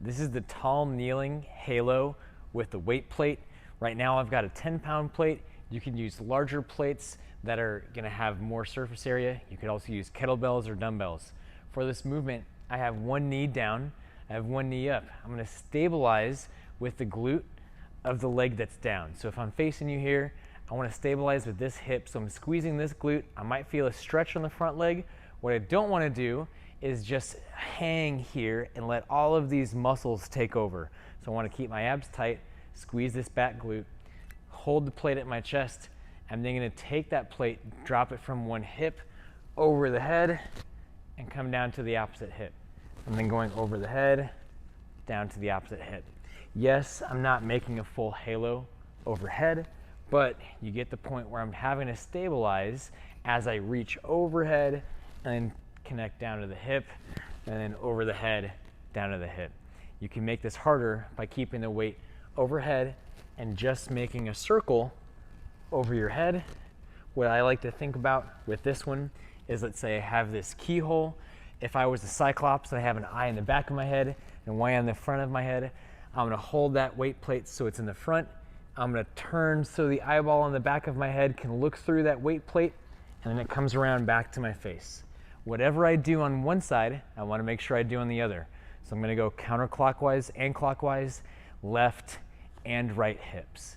This is the tall kneeling halo with the weight plate. Right now I've got a 10-pound plate. You can use larger plates that are gonna have more surface area. You could also use kettlebells or dumbbells. For this movement, I have one knee down, I have one knee up. I'm gonna stabilize with the glute of the leg that's down. So if I'm facing you here, I wanna stabilize with this hip. So I'm squeezing this glute. I might feel a stretch on the front leg. What I don't wanna do is just hang here and let all of these muscles take over. So I wanna keep my abs tight, squeeze this back glute, hold the plate at my chest. I'm then gonna take that plate, drop it from one hip over the head and come down to the opposite hip. And then going over the head, down to the opposite hip. Yes, I'm not making a full halo overhead, but you get the point where I'm having to stabilize as I reach overhead and connect down to the hip, and then over the head, down to the hip. You can make this harder by keeping the weight overhead and just making a circle over your head. What I like to think about with this one is, let's say I have this keyhole. If I was a cyclops, I have an eye in the back of my head and one in the front of my head. I'm gonna hold that weight plate so it's in the front. I'm gonna turn so the eyeball on the back of my head can look through that weight plate, and then it comes around back to my face. Whatever I do on one side, I wanna make sure I do on the other. So I'm gonna go counterclockwise and clockwise, left and right hips.